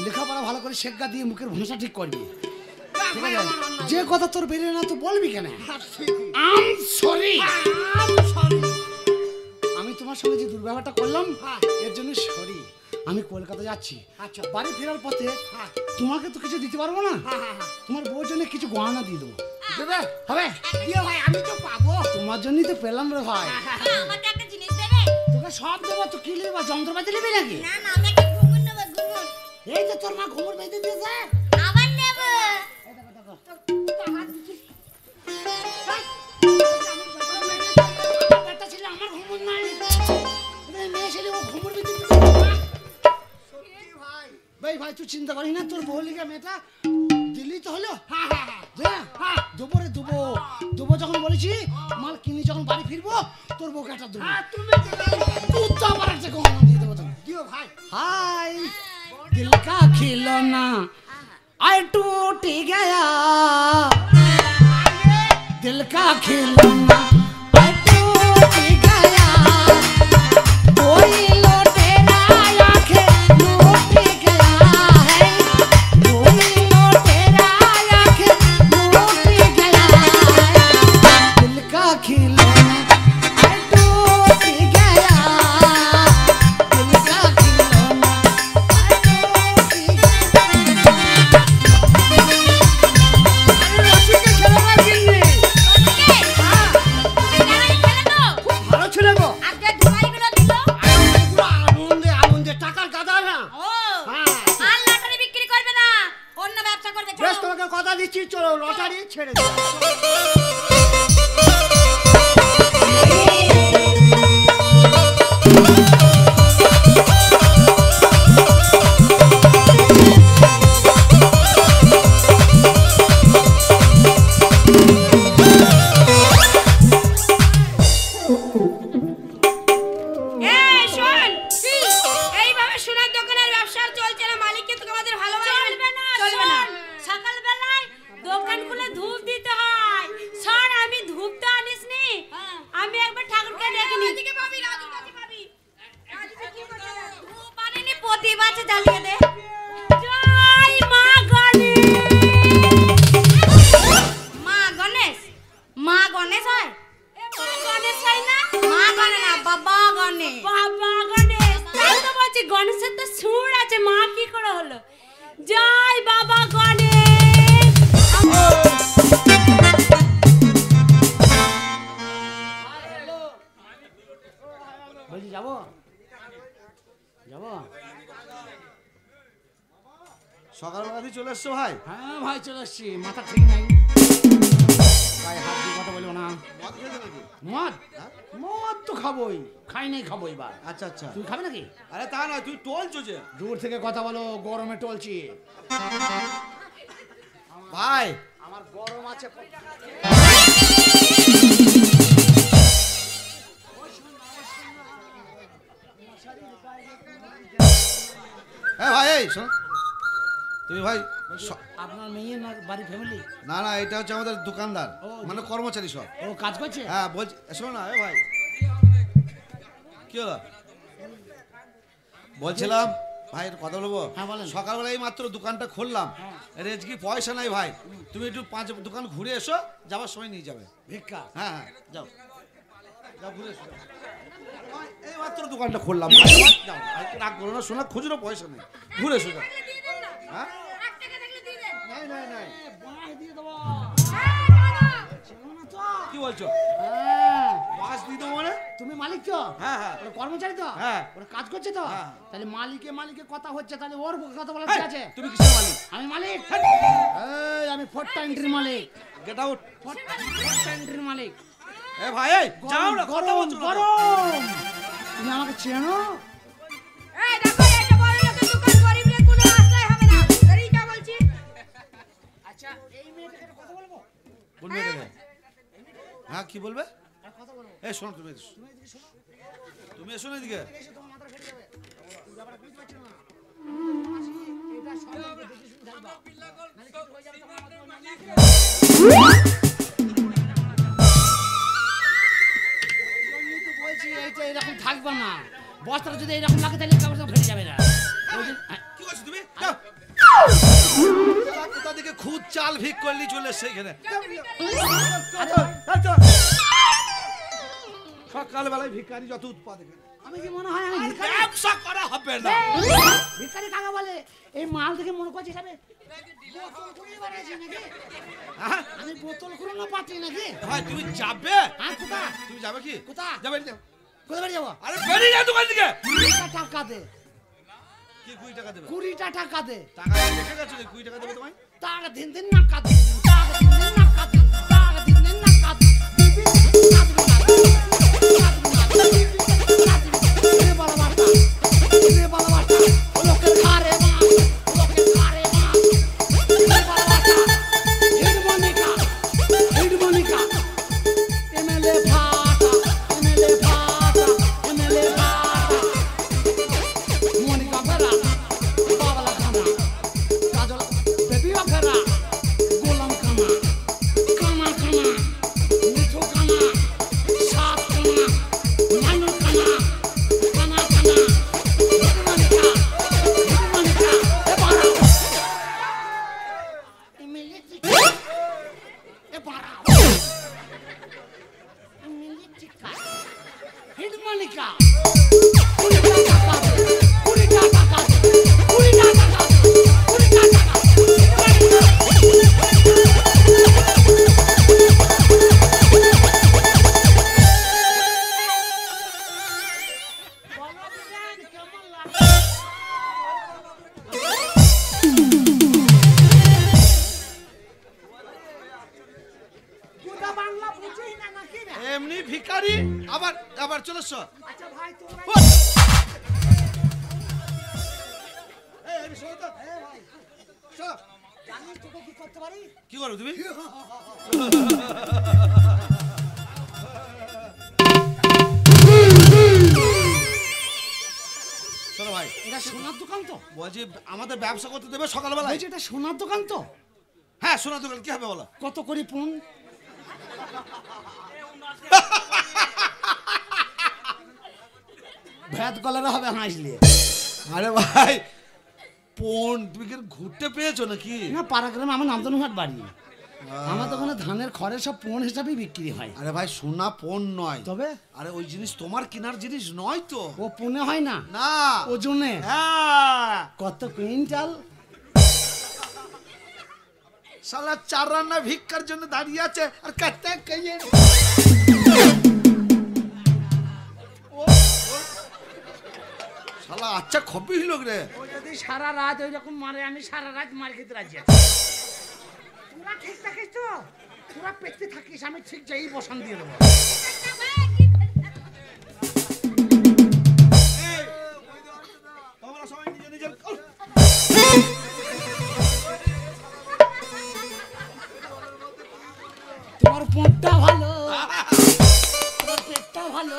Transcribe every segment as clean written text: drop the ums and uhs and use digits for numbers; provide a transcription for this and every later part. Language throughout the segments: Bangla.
লেখাপড়া ভালো করে শেখা দিয়ে মুখের ভাষা ঠিক করবি যে কথা তোর বেরিয়ে না তো বলবি কেন আমি তোমার সঙ্গে যে দুর্ব্যবহারটা করলাম এর জন্য সরি আমি কলকাতা যাচ্ছি আচ্ছা বাড়ি ফেরার পথে তোমাকে তো কিছু দিতে পারবো না তোমার বউর জন্য কিছু গহনা দিয়ে দেবো দেবে হবে দিও ভাই আমি তো পাবো তোমার জন্যই তো পেলাম রে ভাই আমাকে একটা জিনিস দেবে তোকে সব দেবো তো কি নেবে যন্ত্রপাতি নেবে নাকি না না আমি একটা ঘুমুর নেব ঘুমুর এই যে তোর মা ঘুমুর বেঁধে দিয়েছে আবার নেব একটা ছিল আমার ঘুমুর নাই মেয়ে ছেলে ও ঘুমুর বেঁধে দিয়েছে ভাই ভাই তুই চিন্তা করিস না তোর বউ লিগা মেয়েটা দিল্লি তো হলো দেবো রে দেবো যখন বলেছি মাল কিনি যখন বাড়ি ফিরবো তোর বউকে একটা দেবো তুই তো আবার একটা গহনা দিয়ে দেবো দিও ভাই হাই दिल का खिलौना आई टूट गया दिल का खिलौना आई टूट गया कोई लुटेरा आके लूट गया है कोई लुटेरा आके लूट गया दिल का खिलौना आई टूट गया दिल का खिलौना কথা দিচ্ছি চলো লটারি ছেড়ে দাও বাবা গণেশ। বাবা গণেশ, তাই তো বলছি গণেশের তো সুর আছে, মা কি করে হলো? জয় বাবা গণেশ। বলছি যাবো যাবো। সকালবেলাতেই চলে এসছো ভাই? হ্যাঁ ভাই চলে এসছি, মাথা ঠিক নাই। গায়ে হাত দিয়ে কথা বলবো না। মদ খেয়েছো নাকি? মদ মদ তো খাবোই, খাই নাই খাবো এবার। আচ্ছা আচ্ছা। তুই খাবি নাকি? আরে তা নয়, তুই টলছো যে। দূর থেকে কথা বলো, গরমে টলছি। ভাই আমার গরম আছে। হ্যাঁ ভাই, এই শোন, তুমি ভাই আপনার মেয়ে না বাড়ি ফ্যামিলি? না না, এটা হচ্ছে আমাদের দোকানদার, মানে কর্মচারী সব। ও কাজ করছে? হ্যাঁ বলছি, শোনো না, এ ভাই কি হলো? বলছিলাম ভাই একটা কথা বলবো। হ্যাঁ বলেন। সকালবেলা এই মাত্র দোকানটা খুললাম, রেজকি পয়সা নাই ভাই, তুমি একটু 5 দোকান ঘুরে এসো, যাবার সময় নিয়ে যাবে। ভিক্ষা? হ্যাঁ হ্যাঁ, যাও যাও ঘুরে এসো। এই মাত্র দোকানটা খুললাম ভাই, যাও, আর একটু রাগ করো না, শোনা খুচরো পয়সা নেই, ঘুরে এসো যাও। হ্যাঁ নাই নাই নাই, বাঁশ দিয়ে দেবো। চেনো না তো? কি বলছো? হ্যাঁ। বাস দিয়ে দেবো মানে? তুমি মালিক তো? হ্যাঁ হ্যাঁ ওরা কর্মচারী তো? হ্যাঁ। ওরা কাজ করছে তো? হ্যাঁ। তাহলে মালিকে কথা হচ্ছে, তাহলে ওর কথা বলার এই, কি আছে? তুমি কিসের মালিক? আমি মালিক। এই আমি ফোর্টা এন্ট্রির মালিক। Get out. ফোর্টা এন্ট্রির মালিক। এ ভাই, এই যাও না, কথা গরম বলছো না তো। গরম। তুমি আমাকে চেনো? এই দেখো, এটা বড় লোকের দোকান, গরিবদের কোনো আশ্রয় হবে না। এইটা বলছি। আচ্ছা এই মেয়েটাকে একটা কথা বলবো? বলবে এটাকে? হ্যাঁ কি বলবে? একটা কথা বলবো। এই শোনো, তুমি এসো। তুমি এসো না এদিকে। এসে তোমার মাথা ফেটে যাবে। তুমি ব্যাপারটা বুঝতে পারছো না। আজকে এটা সবাইকে দেখে শুনে থাকবা। নাহলে কিছু হয়ে যাবে তোমার জন্যই তো বলছি এইটা এরকম থাকবে না। বস্তাটা যদি এরকম লাগে তাহলে কাপড়টা ফেটে যাবে না। ওই জন্য- কি করছো তুমি? যাও। কোথা থেকে খুদ চাল ভিক করলি চলে এসছে এখানে। সকালবেলায় ভিখারি যত উৎপাদ এখানে। আমি কি মনে হয় আমি ভিখারি? ব্যবসা করা হবে না। ভিখারি কাকে বলে? এই মাল দেখে মনে করছি যাবে বোতল করে বানাইছি নাকি? হ্যাঁ? আমি বোতল করে না পাতি নাকি? ভাই তুমি যাবে? হ্যাঁ কোথা? তুমি যাবে কি? কোথা? যাবে যাও। কোথায় বাড়ি যাবো? আরে বেরিয়ে যাও দোকান থেকে। 20টা টাকা দে। কি 20 টাকা দেবে? 20টা টাকা দে। টাকা দেখে গেছো যে 20 টাকা দেবে তোমায়? টাকা দিন না কাঁদে। টাকা দিন না কাঁদে। টাকা দিন না কাঁদে। দিবি কাঁদবি না। কাঁদবি না। রে বাবা বাটা। রে বাবা বাটা। লোকে খারে মাছ। লোকে খারে মাছ। রে বাবা বাটা। হেড মনিকা। এমএলএ ফাটা। এমএলএ ফাটা। এমএলএ ফাটা। মনিকা ফেরা। বাবলা খানা। কাজল বেবি ফেরা। গোলাম খানা। কানা খানা। মিঠু খানা। সাত খানা। মাইনুর খানা। কানা খানা। হেড মনিকা। হেড মনিকা। এ বাড়া। এমএলএ চিকা। এ বাড়া। এমএলএ চিকা। হেড মনিকা। 20টা টাকা দে। 20টা টাকা দে। 20টা টাকা দে। 20টা টাকা দে। বলো বিরাট কেমন লাগে? গোটা বাংলা বুঝেই না নাকি রে? এমনি ভিখারি আবার আবার চলে এসছো। আচ্ছা ভাই তোমরা ওঠ! এই আমি শোনো তো। ভাই শোনো। জানিস তোকে কি করতে পারি? কি করো তুমি? শোনো ভাই, এটা সোনার দোকান তো? বলছি আমাদের ব্যবসা করতে দেবে সকালবেলায়? বলছি এটা সোনার দোকান তো? হ্যাঁ সোনার দোকান, কি হবে বলো? কত করে পুন? ভেদ গলারে হবে হাসলে। আরে ভাই তুমি কি ঘুরতে পেয়েছো নাকি? না পাড়াগ্রামে আমার নামদনঘাট বাড়ি। আমার তো ওখানে ধানের খড়ের সব পণ হিসাবে বিক্রি হয়। আরে ভাই সোনা পণ নয়, তবে আরে ওই জিনিস তোমার কেনার জিনিস নয় তো। ও পণে হয় না, না ওজনে। হ্যাঁ কত কুইন্টাল? শালা 4 রান্না ভিক্ষার জন্য দাঁড়িয়ে আছে আর কাটতে কইয়ে শালা আচ্ছা খপি লোক রে। ও যদি সারা রাত ওই রকম মারে, আমি সারা রাত মার খেতে রাজি আছি। তোরা ঠিক থাকিস তো, তোরা পেতে থাকিস, আমি ঠিক যাই বসান দিয়ে দেবো। তোমরা সবাই নিজে নিজের তোমার পোঁটটা ভালো, তোমার পেটটা ভালো,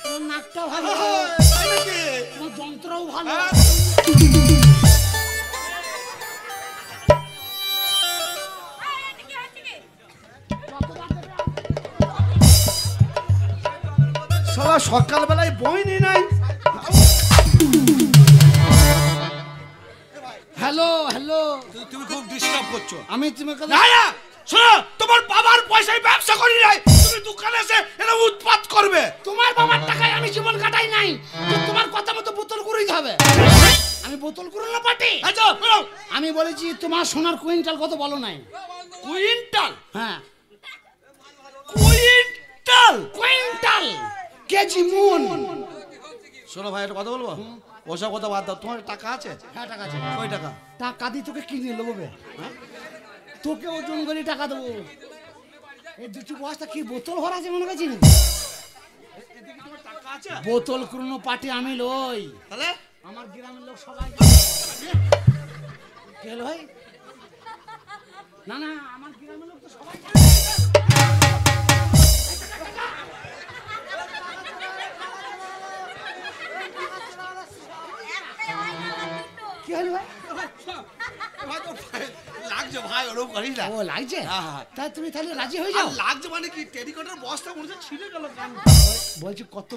তোমার নাকটা ভালো, তোমার যন্ত্রও ভালো। শালা সকালবেলায় বই নি নাই। হ্যালো হ্যালো, তুমি খুব ডিস্টার্ব করছো। আমি তোমাকে না না শোনো, তোমার বাবার পয়সায় ব্যবসা করি নাই, তুমি দোকানে এসে এরা উৎপাত করবে। তোমার বাবার টাকায় আমি জীবন কাটাই নাই, তো তোমার কথা মতো বোতল করেই হবে। আমি বোতল করে না পাটি। আচ্ছা বলো, আমি বলেছি তোমার সোনার কুইন্টাল কত বলো নাই? কুইন্টাল হ্যাঁ কুইন্টাল কুইন্টাল, কেজি মুন। শোনো ভাই একটা কথা বলবো, ওসব কথা বাদ দাও। তোমার টাকা আছে? হ্যাঁ টাকা আছে। কই টাকা? টাকা দিয়ে তোকে কিনে নেবো বে, হ্যাঁ? তোকে ওজন করে টাকা দেবো। এই দুটো বস্তা কি বোতল ভরা আছে মনে করছি? এদিকে তোমার টাকা আছে? বোতল কোনো পাটি আমি লই, তাহলে আমার গ্রামের লোক সবাই কে লই? না না, আমার গ্রামের লোক তো সবাই কি হলো ভাই? ভাই তো লাগছে ভাই, ওরকম করিস না। ও লাগছে? হ্যাঁ, হ্যাঁ। তাই তুমি তাহলে রাজি হয়ে যাও। আর লাগছে মানে কি, টেরিকটের বস্তা মনে হচ্ছে ছিঁড়ে গেল কান। বলছি কত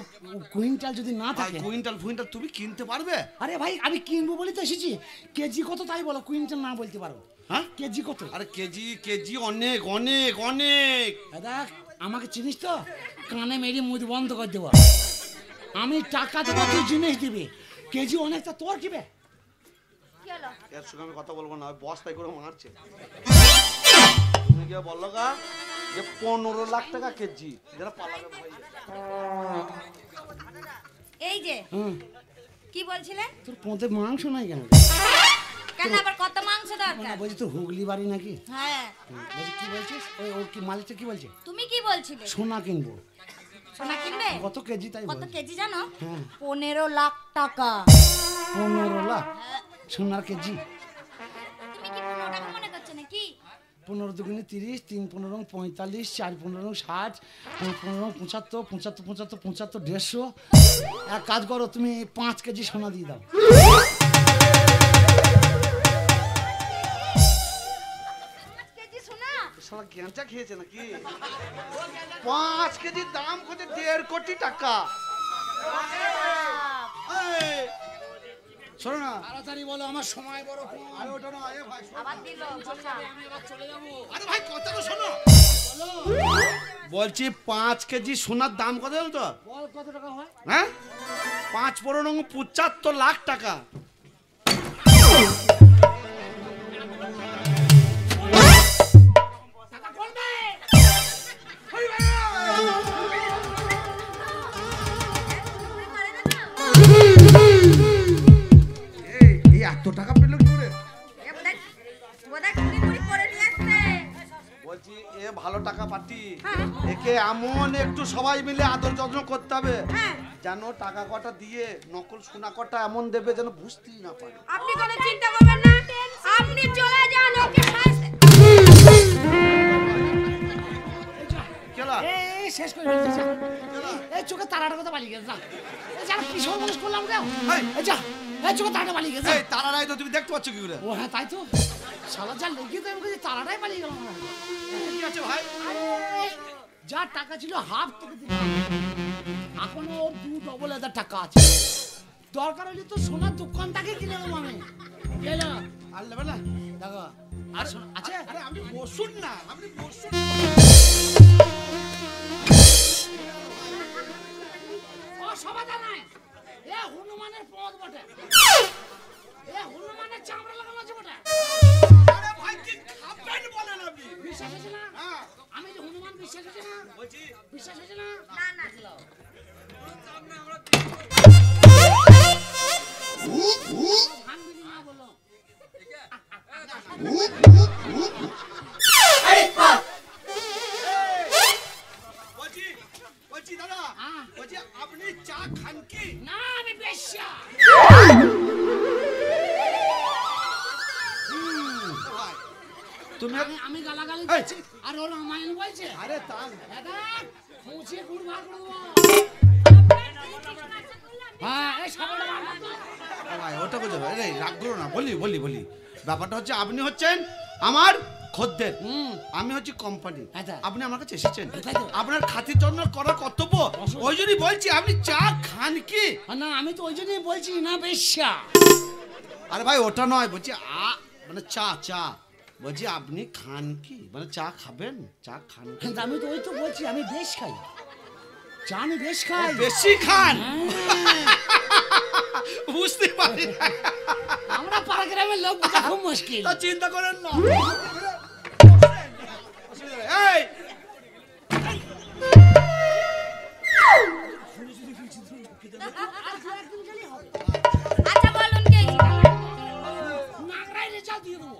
কুইন্টাল যদি না ভাই থাকে? কুইন্টাল ফুইন্টাল তুমি কিনতে পারবে? আরে ভাই আমি কিনবো বলি তো এসেছি। কেজি কত তাই বলো, কুইন্টাল না বলতে পারো। হ্যাঁ কেজি কত? আরে কেজি কেজি অনেক অনেক অনেক। দেখ আমাকে চিনিস তো, কানে মেরে মুখ বন্ধ করে দেবো। আমি টাকা দেবো, তুই জিনিস দিবি। কেজি অনেকটা তোর কিবে। কি হলো? এর সঙ্গে আমি কথা বলবো না, ওই বস্তায় করে মারছে। তুমি কি বললো গা যে 15 লাখ টাকা কেজি, যারা পালাবে ভাই। এই যে হুম, কি বলছিলেন? তোর পোঁতে মাংস নাই কেন? কেন আবার কত মাংস না দরকার? বলছি তোর হুগলি বাড়ি নাকি? হ্যাঁ, বলছি কি বলছিস? ওই ওর কি মালিকটা কি বলছে? তুমি কি বলছিলে? সোনা কিনবো। সোনা কিনবে? কত কেজি তাই কত বল? কেজি জানো? হ্যাঁ 15 লাখ টাকা। 15 লাখ সোনার কেজি। তুমি কি 15 টাকা মনে করছো নাকি? 15 দুগুণে 30, 3 15 45, 4 15 60, 5 15 75, 75 75 75 150। এক কাজ করো, তুমি 5 কেজি সোনা দিয়ে দাও। 5 কেজি সোনা? শালা গ্যাঁজা খেয়েছে নাকি? 5 কেজি দাম কত? 1.5 কোটি টাকা। এই, শোনো না, তাড়াতাড়ি বলো, আমার সময় বড় কম। আরে ওটা না, এ ভাই শোনো। আবার দিল কথা। আরে ভাই কথাটা শোনো। বলছি 5 কেজি সোনার দাম কত জানো তো? বল কত টাকা হয়? হ্যাঁ 5 পড়ো 75 লাখ টাকা। টাকা বলবে। এই এত টাকা পেলো কি করে? বোধহয় চুরি মুড়ি করে নিয়ে আসছে। বলছি এ ভালো টাকা পাটি, হ্যাঁ। একে এমন একটু সবাই মিলে আদর যত্ন করতে হবে হ্যাঁ। যেন টাকা কটা দিয়ে নকল সোনা কটা এমন দেবে যেন বুঝতেই না পারে। আপনি কোনো চিন্তা করবেন না, আপনি চলে যান, ওকে ফাঁসে। কেলা এই শেষ করে ফেলছি, যা। এই চোখে তারাটা কথা পালিয়ে গেছে, যা। এই যারা কিশোর মানুষ করলাম কেউ। এই। এই যা, এই চোখে তারাটা পালিয়ে গেছে। এই তারা নাই তো তুমি দেখতে পাচ্ছ কি করে? ও হ্যাঁ তাই তো, শালা যা লেগে তো আমাকে তারাটাই পালিয়ে গেল। কি আছে ভাই? যা টাকা ছিল হাফ তোকে দিলাম, এখনো ওর 2 ডবল টাকা আছে। দরকার হলে তো সোনার দোকানটাকে কিনে নেবো আমি। এলা আর নেবে না দেখো আর শোন আছে আরে আপনি বসুন না, আপনি বসুন। ও সমাধান নাই এ হনুমানের পদ বটে এ হনুমানের চামড়া লাগানো আছে বটে আরে ভাই কি খাবেন বলেন আপনি? বিশ্বাস হচ্ছে না হ্যাঁ আমি যে হনুমান বিশ্বাস হচ্ছে না বলছি বিশ্বাস হচ্ছে না না না ভাঙবি না বলো বলছি বলছি দাদা, হ্যাঁ। বলছি আপনি চা খান কি? না আমি বেশ্যা ভাই তুমি আমি গালাগালি এই। দিচ্ছি আর ও রামায়ণ বলছে আরে তা দাদা খুঁজে গুড় বার করে দেবো হ্যাঁ এই সাবানটা বার কর দাও। ভাই ওটা বুঝো, আরে রাগ করো না, বলি বলি বলি ব্যাপারটা হচ্ছে আপনি হচ্ছেন আমার খদ্দের, আমি হচ্ছি কোম্পানি, আচ্ছা। আপনি আমার কাছে এসেছেন, তাই তো। আপনার খাতির জন্য করার কর্তব্য, ওই জন্যই বলছি আপনি চা খান কি? আর না আমি তো ওই জন্যই বলছি না বেশ্যা আরে ভাই ওটা নয়, বলছি মানে চা চা বলছি আপনি খান কি, মানে চা খাবেন, চা খান কি? কিন্তু আমি তো ওই তো বলছি আমি বেশ খাই চা আমি বেশ খাই বেশি খান, হ্যাঁ। বুঝতে পারি, আমরা পাড়া গ্রামের লোক বোঝা খুব মুশকিল তা চিন্তা করেন না। এই আচ্ছা বলুন কে নাগরাই রেজাল দিয়ে দেবো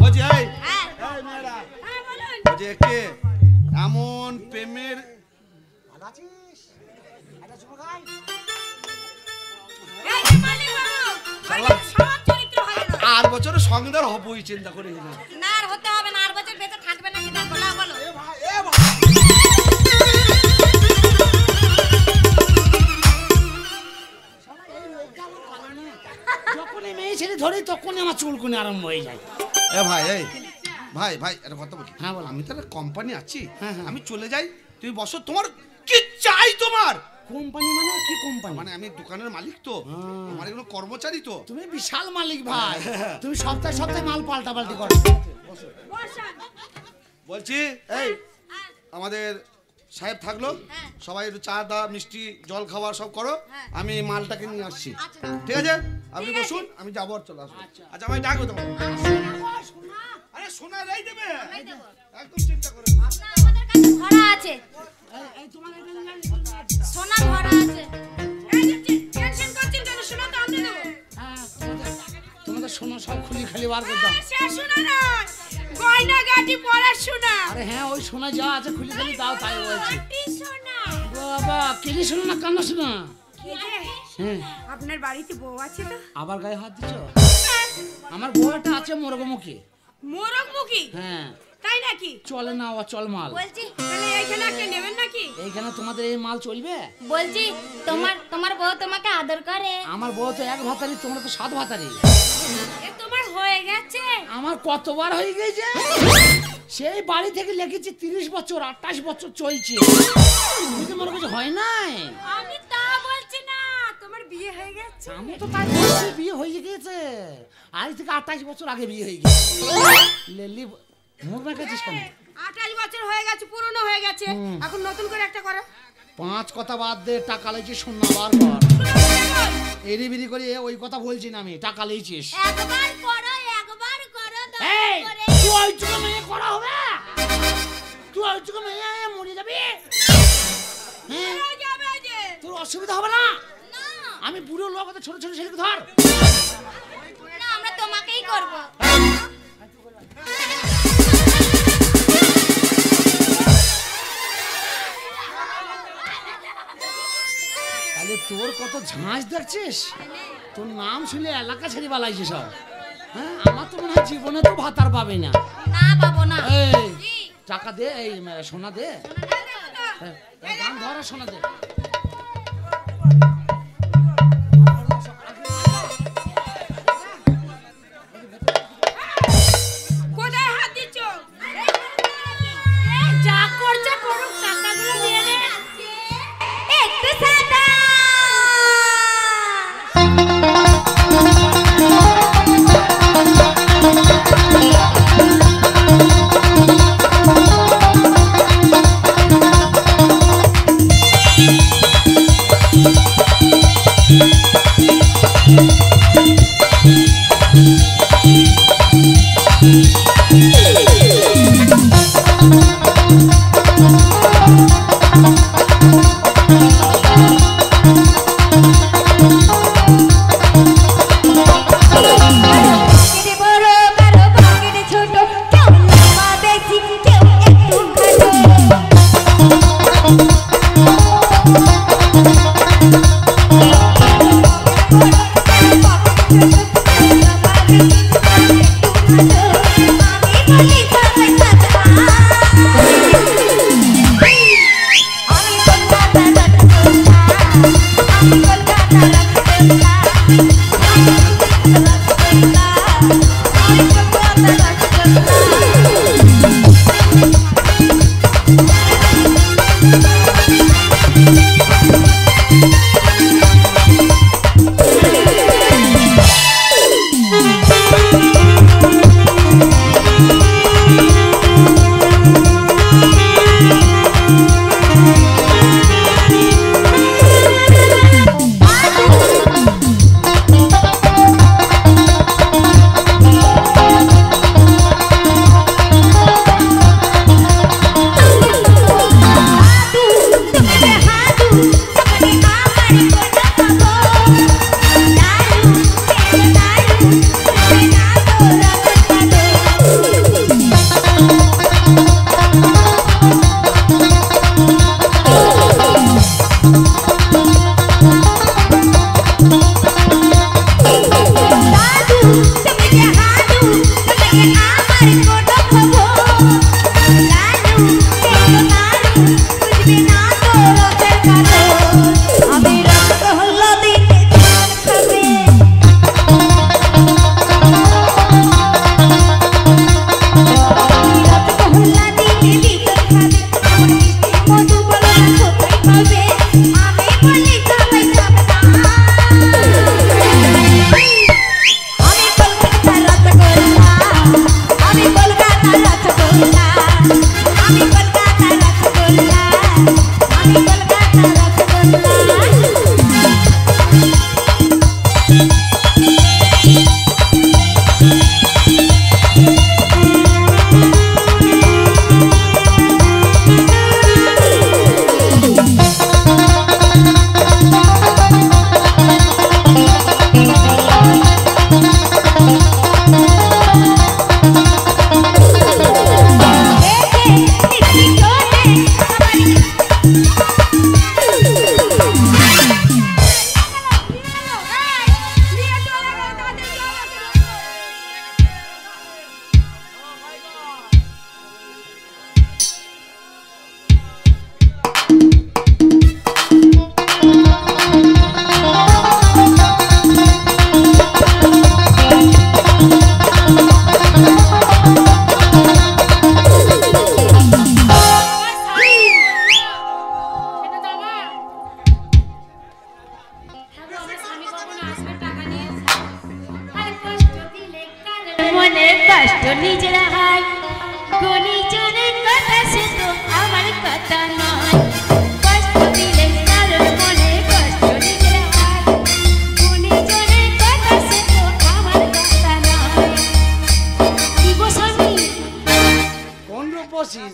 বলছি এই হ্যাঁ এই মেয়েরা, হ্যাঁ বলুন বলছি কে এমন প্রেমের ভালো আছিস এটা শুনো গাই এই যে মালিক বাবু ওই সব চরিত্র হয় না 8 বছরের সংসার হবই, চিন্তা করি না। না আর হতে হবে না আর বছর বেঁচে থাকবে না কিনা বলা বলো যখনই মেয়ে ছেলে ধরি তখনই আমার চুলকুনি আরম্ভ হয়ে যায় এ ভাই এই ভাই ভাই একটা কথা বলি, হ্যাঁ, বলো। আমি তো একটা কোম্পানি আছি, হ্যাঁ, হ্যাঁ। আমি চলে যাই, তুমি বসো, তোমার কি চাই তোমার? কোম্পানি মানে কি কোম্পানি মানে আমি দোকানের মালিক তো, হ্যাঁ। আমার এগুলো কর্মচারী তো। তুমি বিশাল মালিক ভাই তুমি সপ্তাহে সপ্তাহে মাল পাল্টা পাল্টি করো বসুন বলছি এই আমাদের সাহেব থাকলো, হ্যাঁ। সবাই একটু চা দা মিষ্টি জল খাবার সব করো, হ্যাঁ। আমি মালটাকে নিয়ে আসছি, আচ্ছা ঠিক আছে? আপনি ঠিক আছে। বসুন, আমি যাবো আর চলে আসবো। আচ্ছা। আচ্ছা ভাই ডাকো তোমার, শোনা আরে সোনা রাই দেবে, এই দেবো একদম চিন্তা করো না। না আমাদের কাছে ভরা আছে এই তোমার এটা নিয়ে আসি। সোনা ভরা আছে এই যে টেনশন করছেন কেন সোনা তো আমি দেবো হ্যাঁ, তোমাদের শোনো সব খুলি খালি বার করে দাও সে সোনা নয় গয়না গাটি পরার সোনা আরে হ্যাঁ ওই শোনা যা আছে খুলি খালি দাও তাই বলছি আটি সোনা বাবা কেলি শোনো না কান্না শোনা এই যে, হ্যাঁ আপনার বাড়িতে বউ আছে তো আবার গায়ে হাত দিচ্ছ আমার বউটা আছে মোরগমুখী মোরগ মুখী হ্যাঁ তাই নাকি চলে না ও চল মাল বলছি তাহলে এইখানে একটা নেবেন নাকি এইখানে তোমাদের এই মাল চলবে বলছি তোমার বউ তোমাকে আদর করে আমার বউ তো এক ভাতারি তোমরা তো 7 ভাতারি এ তোমার হয়ে গেছে আমার কতবার হয়ে গেছে সেই বাড়ি থেকে লিখেছি 30 বছর 28 বছর চলছে বুঝতে মনে কিছু হয় নাই আমি তা বলছি না তোমার বিয়ে হয়ে গেছে আমি তো তাই বলছি বিয়ে হয়ে গেছে আজ থেকে 28 বছর আগে বিয়ে হয়ে গেছে লেলি মুখ মেখাচ্ছিস কেন 28 বছর হয়ে গেছে পুরনো হয়ে গেছে এখন নতুন করে একটা করো 5 কথা বাদ দে টাকা লেছি শূন্য বার কর এরি বিরি করে ওই কথা বলছি না আমি টাকা লেছিস একবার করো এই করে তুই ওই চুকে মেয়ে করা হবে তুই ওই চুকে মেয়ে মরে যাবি হ্যাঁ হয়ে যাবে যে তোর অসুবিধা হবে না না আমি বুড়ো লোক ছোট ছোট ছেলেকে ধর না আমরা তোমাকেই করব তাহলে তোর কত ঝাঁজ দেখছিস তোর নাম শুনলে এলাকা ছেড়ে বালাইছে সব হ্যাঁ আমার তো মনে হয় জীবনে তো ভাতার পাবে না না পাবো না এই জি টাকা দে এই সোনা দে হ্যাঁ, এই গান ধর আর সোনা দে কোথায় হাত দিচ্ছ যা করছে করুক টাকাগুলো নিয়ে নে একটু সাদা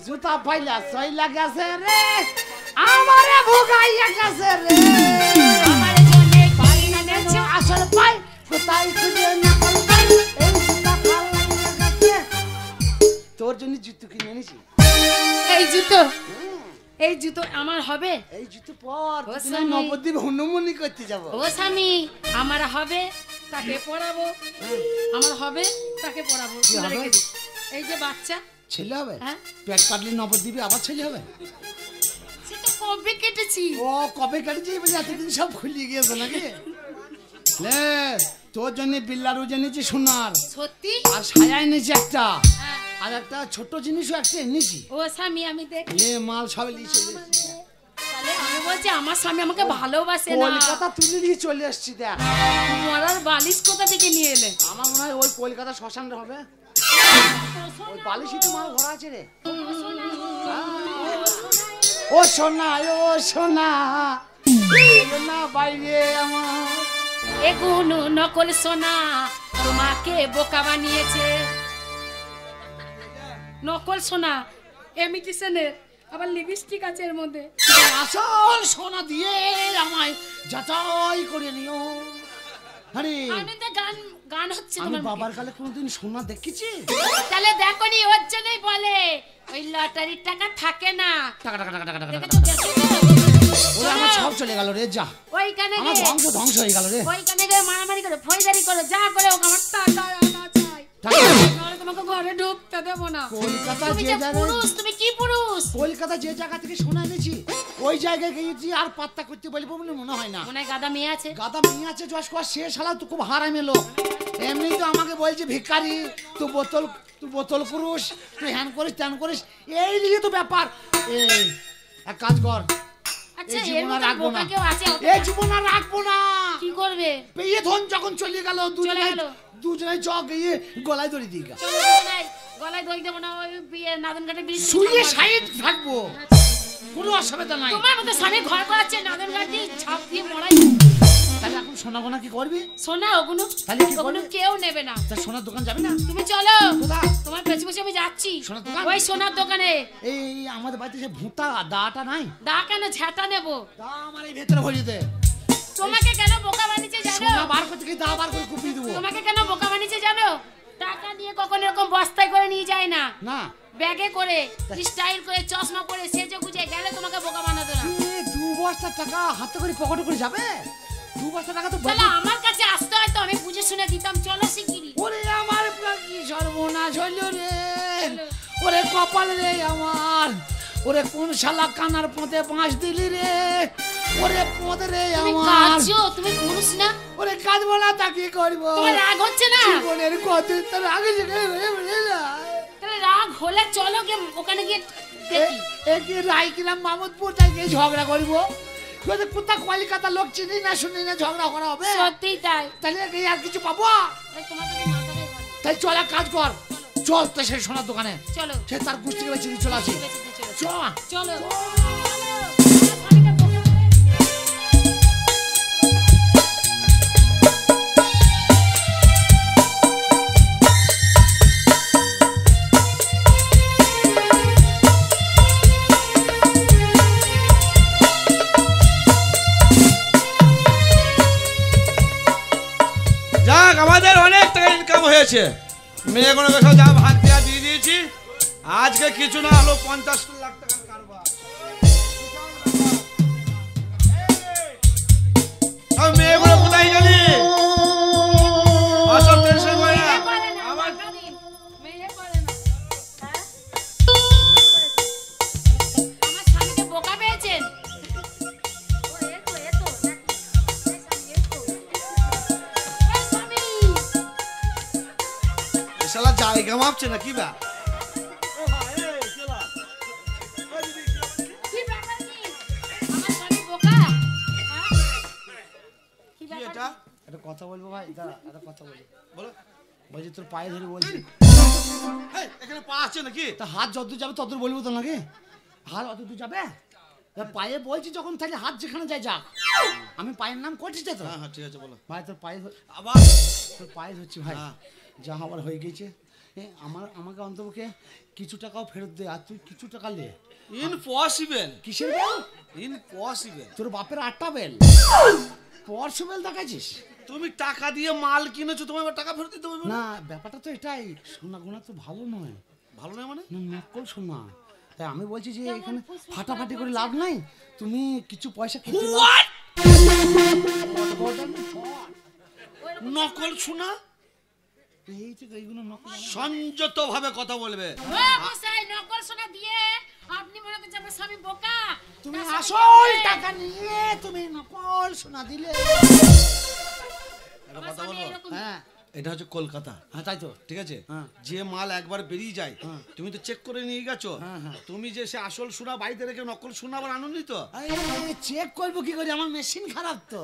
জুতা পাইলা সইলা গেছে রে আমারে ভোগাইয়া গেছে রে আমার জন্য পাই না নেছো আসল পাই কোথায় খুঁজে নকল পাই এই জুতা ভাল লাগিয়া গেছে তোর জন্য জুতো কিনে এনেছি এই জুতো আমার হবে এই জুতো পর ও তুই স্বামী। নবদ্বীপ হনুমানি করতে যাব ও স্বামী আমার হবে তাকে পড়াবো আমার হবে তাকে পড়াবো কি তুলে হবে? রেখে দিস। এই যে বাচ্চা ছেলে হবে হ্যাঁ। পেট কাটলে নবদ্বীপে আবার ছেলে হবে সে তো কবে কেটেছি ও কবে কাটেছি বলে এতদিন সব খুলিয়ে গিয়েছে নাকি লে তোর জন্য বিল্লারু জেনেছি সোনার সত্যি আর সায়া এনেছি একটা হ্যাঁ। আর একটা ছোট জিনিসও একটা এনেছি ও স্বামী আমি দেখ এ মাল সব লিখে তাহলে আমি বলছি আমার স্বামী আমাকে ভালোবাসে না কলকাতা তুলে নিয়ে চলে এসছি দেখ মরার বালিশ কোথা থেকে নিয়ে এলে আমার মনে হয় ওই কলকাতা শ্মশান হবে ওই বালিশই তো মাল ভরা আছে রে ও সোনা ও সোনা এলো না বাইরে আমার এ গুনু নকল সোনা তোমাকে বোকা বানিয়েছে নকল সোনা ইমিটেশনের আবার লিপস্টিক আছে এর মধ্যে। আসল সোনা দিয়ে আমায় যাচাই করে নিও। আরে আনন্দে গান গান হচ্ছে আমি তোমার মুখে। বাবার কালে কোনোদিন সোনা দেখেছি? তাহলে দেখোনি ওর জন্যই বলে ওই লটারির টাকা থাকে না। টাকা টাকা টাকা টাকা টাকা দেখে টাকা। তো দেখে তো। ওরে আমার সব চলে গেল রে, যা ওইখানে আমার গিয়ে ধ্বংস হয়ে গেল রে। ওইখানে গিয়ে মারামারি করে ফৌজদারি করে যা করে ওকে আমার টাকা আনা চাই। টাকা নাহলে তোমাকে ঘরে ঢুকতে দেবো না। কলকাতা তুমি যে যে জায়গায় পুরুষ, তুমি কি পুরুষ? কলকাতা যে জায়গা থেকে সোনা এনেছি ওই জায়গায় গিয়েছি আর পাত্তা করতে বলবো বলে মনে হয় না। মনে হয় গাদা মেয়ে আছে। গাদা মেয়ে আছে যশ কর, সে শালা তো খুব হারামে লোক। এমনি তো আমাকে বলছে ভিখারি, তুই বোতল পুরুষ, তুই হ্যান করিস ত্যান করিস, এই নিয়ে তো ব্যাপার। এই এক কাজ কর, আচ্ছা এই এর জীবন আর মধ্যে রাখবো না, বোকা কেউ আছে? এই জীবন আর রাখবো না। কি করবে? পেয়ে ধন যখন চলে গেল গেল। দুজনে জগ গিয়ে গলায় দড়ি দিয়ে গেল। চলো নাই গলায় দই দেবো না, ওই বিয়ে নাদন কাটে বিড়ি শুয়ে সাইড থাকবো, কোনো অসুবিধা নাই। তোমার মতো স্বামী ঘর করাচ্ছে নাদন কাটি ছাপ দিয়ে মরাই। তাহলে এখন সোনা গোনা কি করবি? সোনা ওগুলো তাহলে কি ওগুলো করবে? কেউ নেবে না। তা সোনার দোকান যাবি না? তুমি চলো, কোথায়? তোমার পেছনে পেছনে আমি যাচ্ছি। সোনার দোকান? ওই সোনার দোকানে। এই আমাদের বাড়িতে সে ভূতা দাটা নাই? দা কেন ঝাঁটা নেবো? দা আমার এই ভেতরে ভরিয়ে দে। তোমাকে কেন বোকা বানিয়েছে জানো? সোনা বার করতে গিয়ে দা বার করে কুপিয়ে দেবো। তোমাকে কেন বোকা বানিয়েছে জানো? টাকা নিয়ে কখনো এরকম বস্তায় করে নিয়ে যায় না, না ব্যাগে করে স্টাইল করে চশমা পরে সেজে গুজে গেলে তোমাকে বোকা বানাতো না। এ, 2 বস্তা টাকা হাতে করে পকেটে করে যাবে? 2 বস্তা টাকা তো তাহলে আমার কাছে আসতে হয় তো, আমি বুঝে শুনে দিতাম। চলো শিগগিরি। ওরে আমার পুরা কি সর্বনাশ হইল রে, ওরে কপাল রে আমার, ওরে কোন শালা কানার পথে বাঁশ দিলি রে, ওরে পদ রে তুমি আমার, কাঁদছো, তুমি পুরুষ না? ওরে কাঁদবো না তা কি করবো? তোমার রাগ হচ্ছে না? জীবনের কত তার আগে থেকে তাহলে রাগ হলে চলো গিয়ে ওখানে গিয়ে দেখি। কি রাইকিরাম মামুদপুর তাই গিয়ে ঝগড়া করবো? যদি কোথা কলকাতা লোক চিনি না শুনি না ঝগড়া করা হবে? সত্যিই তাই। তাহলে কি আর কিছু পাবো? তাই তোমার কাছে মাথাটাই গরম। তাই চল এক কাজ কর, চল তো সেই সোনার দোকানে, চলো সে তার গোষ্ঠীকে বেছে দিয়ে চলে আসি। বেঁচে দিয়ে চলো। চল চলো স্বামীটা বোকা বানিয়ে- যাক আমাদের অনেক টাকা ইনকাম হয়েছে, মেয়ে কোনো সব যা ভাত দেওয়া দিয়ে দিয়েছি। আজকে কিছু না হলো 50 লাখ টাকার কারবার। সব মেয়েগুলো কোথায় গেলি? আসল টেনশন করে না। মেয়ে করে না, আমার টাকা দিন। মেয়ে করে না। হ্যাঁ? আমার স্বামীকে বোকা পেয়েছেন? ও, এতো, এতো, নাকি? এই স্বামী, এতো। এই স্বামী! এ শালা জায়গা মাপছে না কি বা? কি ব্যাপার কি? আমার স্বামী বোকা? হ্যাঁ? কি কি ব্যাপার এটা? কি? একটা কথা বলবো ভাই, দাঁড়া একটা কথা বলি। বলো। বলছি তোর পায়ে ধরে বলছি, এই, এখানে পা আছে নাকি? তা হাত যতদূর যাবে ততদূর বলবো তো নাকি? হাত অতদূর যাবে? তা পায়ে বলছি যখন তাহলে হাত যেখানে যায় যাক। আমি পায়ের নাম করছিস তো? হ্যাঁ হ্যাঁ ঠিক আছে বলো। ভাই তোর পায়ে আবার তোর পায়ে ধরছি ভাই, হ্যাঁ। যা হবার হয়ে গেছে। আমাকে অন্তপক্ষে কিছু টাকাও ফেরত দে, আর তুই কিছু টাকা লে। ইম্পসিবল। কিসের বেল? ইম্পসিবল। তোর বাপের 8টা বেল, পরশু বেল দেখাচ্ছিস? তুমি টাকা দিয়ে মাল কিনেছো, তোমার এবার টাকা ফেরত দিতে হবে না? না ব্যাপারটা তো এটাই, সোনা গোনা তো ভালো নয়, ভালো নয় মানে? না নকল সোনা। তাই আমি বলছি যে এখানে ফাটাফাটি করে লাভ নাই, তুমি কিছু পয়সা কেটে নাও। What? নকল শোনা? এই যে এইগুলো নকল। সংযত ভাবে কথা বলবে। ও, মশাই, নকল সোনা দিয়ে আপনি মনে করছেন আমার স্বামী বোকা? তুমি তার স্বামী আসল বোকা। টাকা নিয়ে তুমি নকল সোনা দিলে। একটা আমার কথা স্বামী বলবো? এরকম- হ্যাঁ এটা হচ্ছে কলকাতা, হ্যাঁ তাই তো। ঠিক আছে? হ্যাঁ। যে মাল একবার বেরিয়ে যায় হ্যাঁ। তুমি তো চেক করে নিয়ে গেছো। হ্যাঁ, হ্যাঁ। তুমি যে সে আসল সোনা বাড়িতে রেখে নকল সোনা আবার আনন্দিত। চেক করবো কি করে, আমার মেশিন খারাপ তো,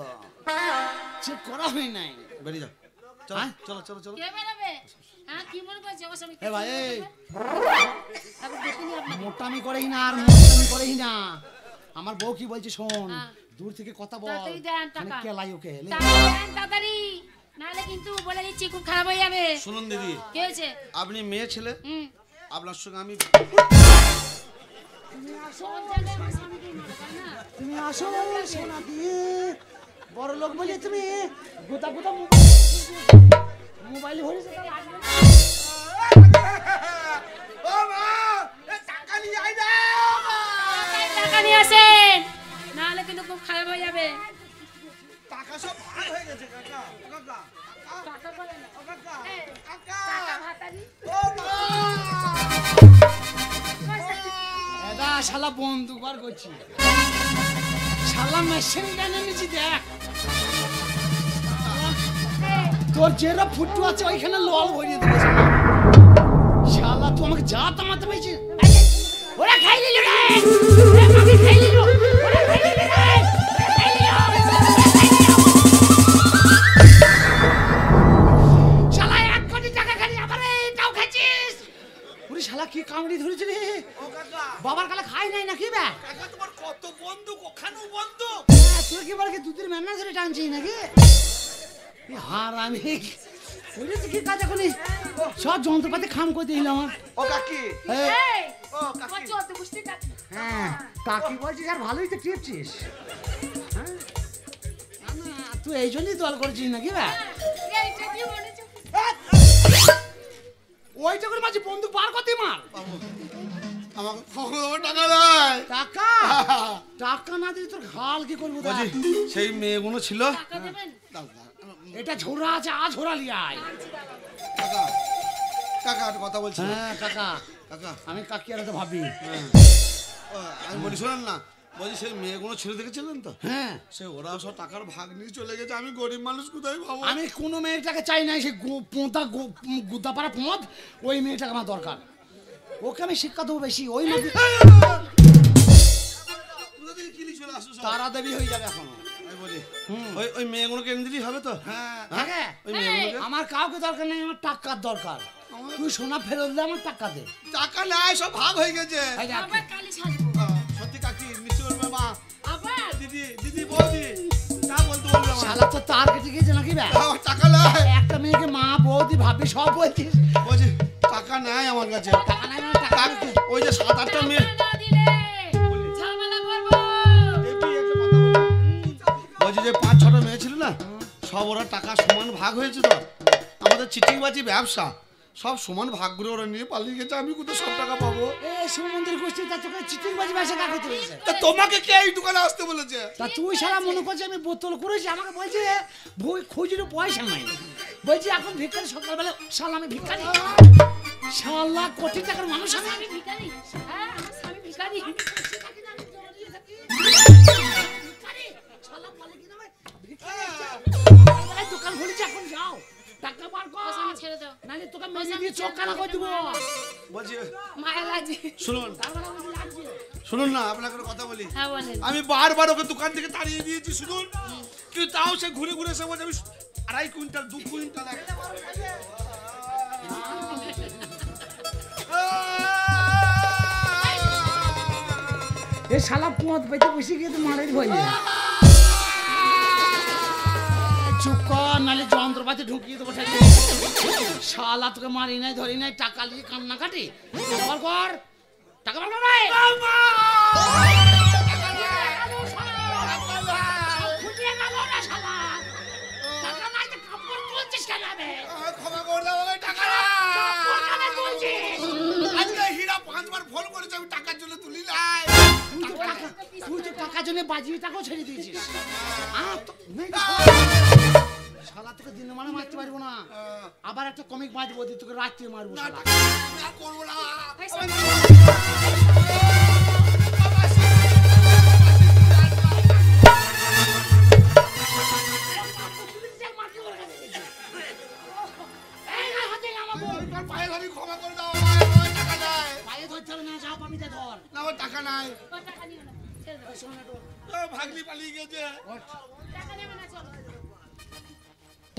চেক করা হয় নাই। বেরিয়ে যাও, চলো হ্যাঁ? চলো চলো চলো। কে বেরোবে? হ্যাঁ, কি মনে করছে আমার স্বামী? এ ভাই, এই। একবার দেখিনি আপনাকে। মোটামি করেই না আর মোটামি করেই না। আমার বউ কি বলছে শোন, হ্যাঁ। দূর থেকে কথা বল, তাড়াতাড়ি দেন টাকা। মানে কেলাই ওকে লে। তাড়াতাড়ি দেন, তাড়াতাড়ি। নাহলে কিন্তু বলে দিচ্ছি খুব খারাপ হয়ে যাবে। শুনুন দিদি, কি হয়েছে? আপনি মেয়ে ছেলে, হুম। আপনার সঙ্গে আমি তুমি আসো সোনা দিয়ে বড় লোক বলে তুমি গোটা গোটা মোবাইল ভরেছে তা লাগবে না। ও মা এ টাকা নিয়ে আয় না টাকা নিয়ে আসেন, নাহলে কিন্তু খুব খারাপ হয়ে যাবে। টাকা সব ভাগ হয়ে গেছে কাকা কাকা টাকা বলে না, ও কাকা এই, কাকা টাকা ভাতারি। ও মা এটা শালা বন্দুক বার করছি, শালা মেশিন গান এনেছি দেখ। তোর যেটা ফুটু আছে ওইখানে লল ভরিয়ে দেবে শালা। শালা তুই আমাকে যা তামাতে পেয়েছিস। ওরা খাই নিল রে, ওরা মাকে খাই নিল, ওরা খাই নিল রে, ওরা খাই নিল, শালা 1 কোটি টাকা খালি আবার এটাও খাচ্ছিস। ওরে শালা কি কামড়ি ধরেছে রে, ও কাকা বাবার কালে খাই নাই নাকি বে? কাকা তোমার কত বন্দুক ওখানেও বন্দুক তোর কি বলে কি দুধের ম্যানা ধরে টানছিস নাকি? হারামি ওরে তো কি কাজ এখন সব যন্ত্রপাতি খাম করে দিল আমার। ও কাকি এই, এই, ও তোমার কাকি 14 গোষ্ঠী কাকি। হ্যাঁ কাকি বলছিস আর ভালোই তো টিপছিস। হ্যাঁ? না, না, তুই এই জন্যই দল করেছিস নাকি বে? এইটা কি বলেছো? ওইটা করে মাঝে বন্ধু পার করতে মার আমাকে কখন টাকা দেয় টাকা টাকা না দিলে তোর ঘাল কি করবো দেখ? বলছি সেই মেয়েগুলো ছিল টাকা দেবেন? এটা ঝোরা আছে আ ঝোরা লিয়াই। কাকা কাকা একটা কথা বলছি হ্যাঁ কাকা কাকা আমি কাকি আর তো ভাবি। ও, আমি বলি শোনেন না বলছি সেই মেয়েগুলো ছেড়ে দেখেছিলেন তো হ্যাঁ সে ওরা সব টাকার ভাগ নিয়ে চলে গেছে আমি গরিব মানুষ কোথায় ভাবো আমি কোনো মেয়েটাকে চাই নাই, সে পোঁতা গুদাপাড়া পোঁত ওই মেয়েটাকে আমার দরকার। ওকে আমি শিক্ষা দেবো বেশি, ওই মেয়ে কোথা থেকে কিলি চলে আসো সব তারা দেবী হয়ে যাবে এখন। আমি বলি ওই ওই মেয়েগুলোকে এনে দিলেই হবে তো হ্যাঁ হ্যাঁ? থাকে। ওই মেয়েগুলোকে আমার কাউকে দরকার নেই, আমার টাকার দরকার। তুই সোনা ফেরত দে, আমার টাকা দে। টাকা নাই সব ভাগ হয়ে গেছে এই দেখ, আবার কালি সাজবো। সত্যি কাকি মিষ্টি বলবে মা আবার দিদি দিদি বৌদি তা বলতে বলবে আমার শালা তো তার কেটে গিয়েছে নাকি বে? আমার টাকা নাই একটা মেয়েকে মা বৌদি ভাবি সব বলছিস, বলছি টাকা নাই আমার কাছে টাকা নাই মানে টাকা টাকা- নাই। ওই যে 7-8টা মেয়ে টাকা না দিলে ঝামেলা করবো। বলছি যে 5-6টা মেয়ে ছিল না সব ওরা টাকা সমান ভাগ হয়েছে তো আমাদের চিটিংবাজি ব্যবসা সব সমান ভাগ করে ওরা নিয়ে পালিয়ে গেছে আমি কোথায় সব টাকা পাবো এ সুমন্দির গোষ্ঠী তা তোকে চিটিং বাজি ভাষা কাকে তুলেছে? তা তোমাকে কে এই দোকানে আসতে বলেছে তা তুই সারা মনে করছিস আমি বোতল করেছি, আমাকে বলছে বই খুঁজির পয়সা নাই, বলছি এখন ভিক্ষারি সকালবেলা শালা আমি ভিক্ষারি, শালা কোটি টাকার মানুষ আমি। আমি ভিখারি, হ্যাঁ আমার স্বামী ভিখারি। এই দোকান খুলেছি এখন যাও টাকা বার কর, স্বামী ছেড়ে দাও, নাহলে তোকে মেরে দিয়ে চোখ কানা করে দেবো। বলছি মায়া লাগছে। শুনুন তার মানে বুঝি লাগছে? শুনুন না আপনাকে একটা কথা বলি হ্যাঁ বলেন। আমি বারবার ওকে দোকান থেকে তাড়িয়ে দিয়েছি শুনুন কিন্তু তাও সে ঘুরে ঘুরে এসে বলছে আমি 2.5 কুইন্টাল 2 কুইন্টাল এই শালা পথ পেতে বসে গিয়ে তো মারের ভয় যায়। চুপ কর নাহলে যন্ত্রপাতি ঢুকিয়ে দেবো ঠেলে। শালা তোকে মারি নাই ধরি নাই টাকা নিয়ে কান্না কাটি বার কর টাকা বার কর ভাই। ফুটিয়ে গেল রে শালা। টাকা নাই তো কাপড় তুলছিস কেন বে? ক্ষমা করে দাও আমাকে টাকা কাপড় কেন তুলছিস? আজকে হীরা 5বার ফোন করেছে আমি টাকার জন্য তুলি নাই তুই তো টাকার জন্য বাজিয়ে টাকাও ছেড়ে দিয়েছিস। শালা তোকে দিনে মানে মারতে পারবো না, আবার একটা কমিক বাঁধবো দিয়ে তোকে রাত্রে মারবো শালা। আমি আর করবো না ভাই স্বামী, আমার পায়ে ধরি ক্ষমা করে দাও আমার টাকা নাই পায়ে ধরতে হবে না, যাও পামিতে ধর। না আমার টাকা নাই ও টাকা নিও না, ছেড়ে দাও। ভাগলি পালিয়ে গেছে টাকা নেবে না, চলো।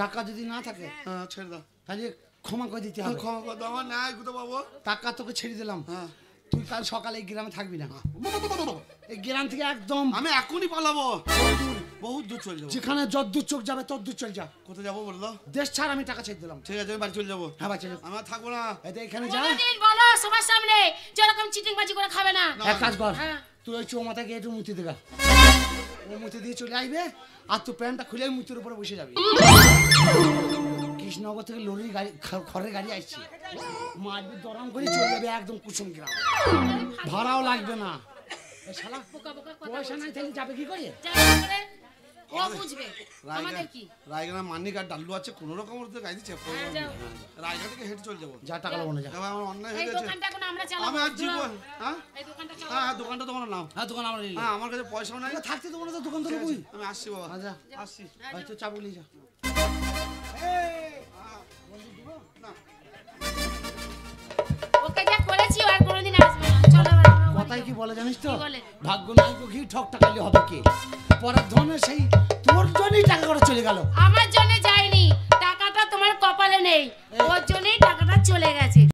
টাকা যদি না থাকে হ্যাঁ ছেড়ে দাও তাহলে ক্ষমা করে দিতে হবে। ক্ষমা করে দাও আমার নাই কোথাও পাবো টাকা তোকে ছেড়ে দিলাম, হ্যাঁ তুই কাল সকালে এই গ্রামে থাকবি না। এই গ্রাম থেকে একদম আমি এখনই পালাবো বহুত দূর চলে যাবো। যেখানে যদ্দূর চোখ যাবে তদ্দূর চল যা। কোথায় যাবো বললো? দেশ ছাড়, আমি টাকা ছেড়ে দিলাম। ঠিক আছে আমি বাড়ি চলে যাবো। হ্যাঁ বাচ্চা আমি আর থাকবো না। এতে এখানে যা। কোনোদিন বলো সবার সামনে যেরকম চিটিং বাজি করে খাবে না। এক কাজ কর, হ্যাঁ। তুই ওই চৌমাথা গিয়ে একটু মুতি দেগা, ও মুতি দিয়ে চলে আসবে আর তুই প্যান্টটা খুলে মুতির উপরে বসে যাবি। কৃষ্ণনগর থেকে লরির গাড়ি খড়ের গাড়ি আসছে, মারবি দরম করে চলে যাবে একদম কুসুম গ্রাম, ভাড়াও লাগবে না। এ শালা বোকা বোকা কথা পয়সা নাই তাহলে যাবে কি করে? যাই করে ও বুঝবে আমাদের কি। রায়গড়া মানিক আর ডাল্লু আছে, কোনো রকম ওদের গাড়ি চেপ করবো। হ্যাঁ, যাও। রায়গড়া থেকে হেঁটে চলে যাবো। যা টাকা লাগবো না, যা। এবার আমার অন্যায় এই হয়ে গেছে। দোকানটা এখন আমরা চালাবো। আমি আর জীবন, হ্যাঁ এই দোকানটা চালাবো। হ্যাঁ দোকানটা তোমার নাও। হ্যাঁ দোকান আমরা নিলাম। হ্যাঁ আমার কাছে পয়সাও নাই। থাকতে দেবো না তো দোকান তো নেবই। আমি আসছি বাবা, আচ্ছা আসছি। ভাই তো চাবুক নিয়ে যা। না ওকে যা করেছি আর কোনোদিন আসবে না। চলো এবার আমরা বাড়ি কথাই যাবো। কি বলে জানিস তো, কি বলে? ভাগ্য নাই গো ঘি ঠক টাকালে হবে কে, পরের ধনে সেই তোর জন্যই টাকা করে চলে গেল। আমার জন্য যায়নি, টাকাটা তোমার কপালে নেই, ওর জন্যই টাকাটা চলে গেছে।